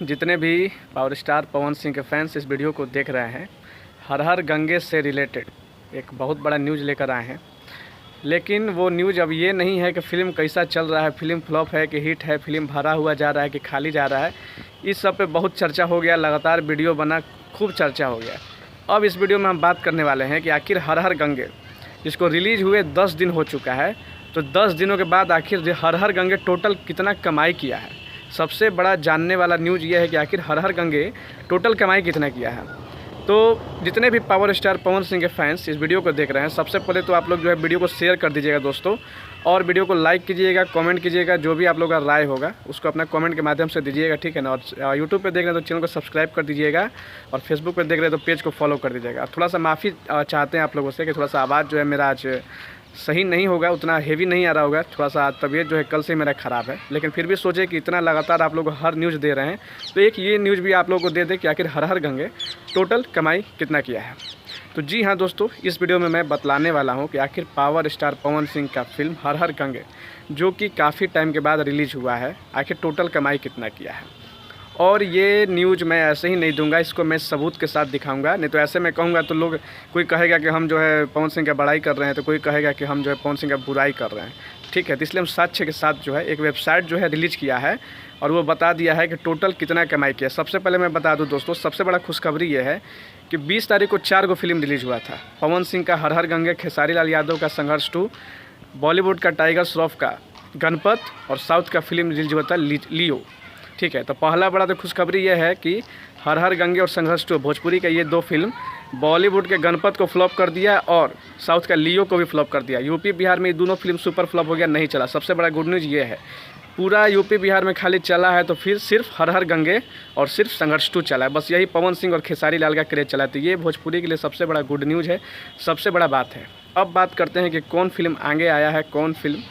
जितने भी power star Pawan Singh के फैंस इस वीडियो को देख रहे हैं, हर हर गंगे से रिलेटेड एक बहुत बड़ा न्यूज़ लेकर आए हैं। लेकिन वो न्यूज़ अब ये नहीं है कि फ़िल्म कैसा चल रहा है, फ़िल्म फ्लॉप है कि हिट है, फ़िल्म भरा हुआ जा रहा है कि खाली जा रहा है। इस सब पे बहुत चर्चा हो गया, लगातार वीडियो बना, खूब चर्चा हो गया। अब इस वीडियो में हम बात करने वाले हैं कि आखिर हर हर गंगे जिसको रिलीज़ हुए 10 दिन हो चुका है, तो 10 दिनों के बाद आखिर हर हर गंगे टोटल कितना कमाई किया है। सबसे बड़ा जानने वाला न्यूज़ ये है कि आखिर हर हर गंगे टोटल कमाई कितना किया है। तो जितने भी पावर स्टार पवन सिंह के फैंस इस वीडियो को देख रहे हैं, सबसे पहले तो आप लोग जो है वीडियो को शेयर कर दीजिएगा दोस्तों, और वीडियो को लाइक कीजिएगा, कमेंट कीजिएगा, जो भी आप लोग का राय होगा उसको अपना कमेंट के माध्यम से दीजिएगा, ठीक है ना। और यूट्यूब पे देख रहे हैं तो चैनल को सब्सक्राइब कर दीजिएगा, और फेसबुक पे देख रहे हैं तो पेज को फॉलो कर दीजिएगा। थोड़ा सा माफ़ी चाहते हैं आप लोगों से कि थोड़ा सा आवाज़ जो है मेरा आज सही नहीं होगा, उतना हेवी नहीं आ रहा होगा, थोड़ा सा तबीयत जो है कल से मेरा ख़राब है। लेकिन फिर भी सोचे कि इतना लगातार आप लोग हर न्यूज़ दे रहे हैं तो एक ये न्यूज़ भी आप लोगों को दे दें कि आखिर हर हर गंगे टोटल कमाई कितना किया है। तो जी हाँ दोस्तों, इस वीडियो में मैं बतलाने वाला हूँ कि आखिर पावर स्टार पवन सिंह का फिल्म हर हर गंगे जो कि काफ़ी टाइम के बाद रिलीज़ हुआ है, आखिर टोटल कमाई कितना किया है। और ये न्यूज़ मैं ऐसे ही नहीं दूंगा, इसको मैं सबूत के साथ दिखाऊंगा। नहीं तो ऐसे मैं कहूँगा तो लोग, कोई कहेगा कि हम जो है पवन सिंह का बड़ाई कर रहे हैं, तो कोई कहेगा कि हम जो है पवन सिंह का बुराई कर रहे हैं, ठीक है। तो इसलिए हम साक्ष्य के साथ जो है एक वेबसाइट जो है रिलीज़ किया है और वो बता दिया है कि टोटल कितना कमाई किया। सबसे पहले मैं बता दूँ दोस्तों, सबसे बड़ा खुशखबरी ये है कि 20 तारीख को 4 फिल्म रिलीज़ हुआ था। पवन सिंह का हर हर गंगे, खेसारी लाल यादव का संघर्ष 2, बॉलीवुड का टाइगर श्रॉफ का गणपत, और साउथ का फिल्म रिलीज हुआ था लियो, ठीक है। तो पहला बड़ा तो खुशखबरी ये है कि हर हर गंगे और संघर्ष 2 भोजपुरी का ये 2 फिल्म बॉलीवुड के गणपत को फ्लॉप कर दिया और साउथ का लियो को भी फ्लॉप कर दिया। यूपी बिहार में ये दोनों फिल्म सुपर फ्लॉप हो गया, नहीं चला। सबसे बड़ा गुड न्यूज़ ये है, पूरा यूपी बिहार में खाली चला है तो फिर सिर्फ हर हर गंगे और सिर्फ संघर्ष 2 चला है। बस यही पवन सिंह और खेसारी लाल का क्रेज चला है। तो ये भोजपुरी के लिए सबसे बड़ा गुड न्यूज़ है, सबसे बड़ा बात है। अब बात करते हैं कि कौन फिल्म आगे आया है, कौन फिल्म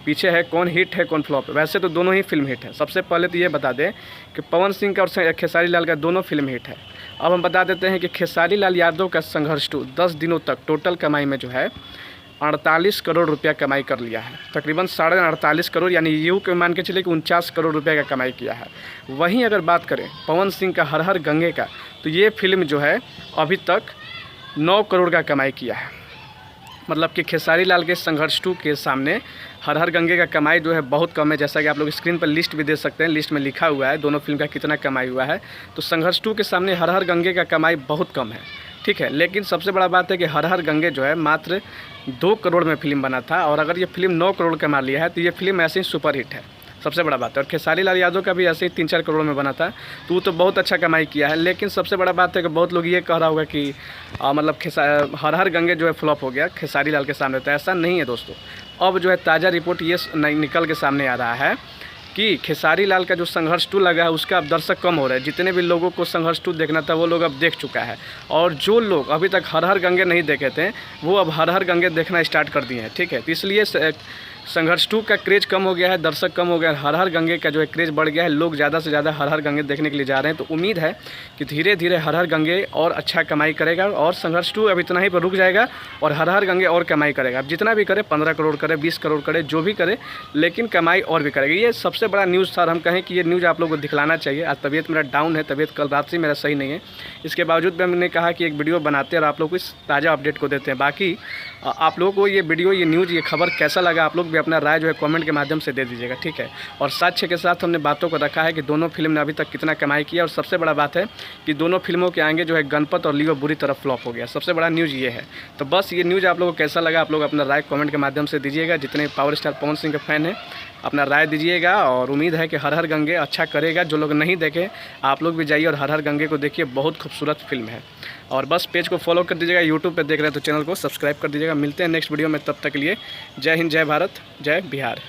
पीछे है, कौन हिट है कौन फ्लॉप है। वैसे तो दोनों ही फिल्म हिट है। सबसे पहले तो ये बता दें कि पवन सिंह का और खेसारी लाल का दोनों फिल्म हिट है। अब हम बता देते हैं कि खेसारी लाल यादव का संघर्ष 2 10 दिनों तक टोटल कमाई में जो है 48 करोड़ रुपया कमाई कर लिया है, तकरीबन 48.5 करोड़, यानी यूँ के मान के चले कि 49 करोड़ रुपये का कमाई किया है। वहीं अगर बात करें पवन सिंह का हर हर गंगे का, तो ये फिल्म जो है अभी तक 9 करोड़ का कमाई किया है। मतलब कि खेसारी लाल के संघर्ष 2 के सामने हर हर गंगे का कमाई जो है बहुत कम है। जैसा कि आप लोग स्क्रीन पर लिस्ट भी दे सकते हैं, लिस्ट में लिखा हुआ है दोनों फिल्म का कितना कमाई हुआ है। तो संघर्ष 2 के सामने हर हर गंगे का कमाई बहुत कम है, ठीक है। लेकिन सबसे बड़ा बात है कि हर हर गंगे जो है मात्र 2 करोड़ में फिल्म बना था, और अगर ये फिल्म 9 करोड़ कमा लिया है तो ये फिल्म ऐसे ही सुपर हिट है, सबसे बड़ा बात है। और खेसारी लाल यादव का भी ऐसे ही 3-4 करोड़ में बना था, तो वो तो बहुत अच्छा कमाई किया है। लेकिन सबसे बड़ा बात है कि बहुत लोग ये कह रहा होगा कि मतलब हर हर गंगे जो है फ्लॉप हो गया खेसारी लाल के सामने। तो ऐसा नहीं है दोस्तों। अब जो है ताज़ा रिपोर्ट ये निकल के सामने आ रहा है कि खेसारी लाल का जो संघर्ष 2 लगा है उसका अब दर्शक कम हो रहा है। जितने भी लोगों को संघर्ष 2 देखना था वो लोग अब देख चुका है, और जो लोग अभी तक हर हर गंगे नहीं देखे थे वो अब हर हर गंगे देखना स्टार्ट कर दिए हैं, ठीक है। तो इसलिए संघर्ष 2 का क्रेज कम हो गया है, दर्शक कम हो गया है, हर हर गंगे का जो है क्रेज बढ़ गया है। लोग ज़्यादा से ज़्यादा हर हर गंगे देखने के लिए जा रहे हैं। तो उम्मीद है कि धीरे धीरे हर हर गंगे और अच्छा कमाई करेगा, और संघर्ष 2 अब इतना ही पर रुक जाएगा और हर हर गंगे और कमाई करेगा। अब जितना भी करे, 15 करोड़ करे, 20 करोड़ करे, जो भी करे, लेकिन कमाई और भी करेगा। ये सबसे बड़ा न्यूज़ था, और हम कहें कि ये न्यूज़ आप लोगों को दिखलाना चाहिए। आज तबीयत मेरा डाउन है, तबीयत कल रात से मेरा सही नहीं है, इसके बावजूद भी हमने कहा कि एक वीडियो बनाते हैं और आप लोग को इस ताज़ा अपडेट को देते हैं। बाकी आप लोगों को ये वीडियो, ये न्यूज़, ये खबर कैसा लगा, आप लोग भी अपना राय जो है कमेंट के माध्यम से दे दीजिएगा, ठीक है। और साक्ष्य के साथ हमने बातों को रखा है कि दोनों फिल्म ने अभी तक कितना कमाई किया, और सबसे बड़ा बात है कि दोनों फिल्मों के आगे जो है गणपत और लियो बुरी तरह फ्लॉप हो गया। सबसे बड़ा न्यूज़ ये है। तो बस ये न्यूज़ आप लोगों को कैसा लगा, आप लोग अपना राय कमेंट के माध्यम से दीजिएगा। जितने पावर स्टार पवन सिंह के फैन हैं अपना राय दीजिएगा, और उम्मीद है कि हर हर गंगे अच्छा करेगा। जो लोग नहीं देखे आप लोग भी जाइए और हर हर गंगे को देखिए, बहुत खूबसूरत फिल्म है। और बस पेज को फॉलो कर दीजिएगा, यूट्यूब पे देख रहे हैं तो चैनल को सब्सक्राइब कर दीजिएगा। मिलते हैं नेक्स्ट वीडियो में, तब तक के लिए जय हिंद, जय भारत, जय बिहार।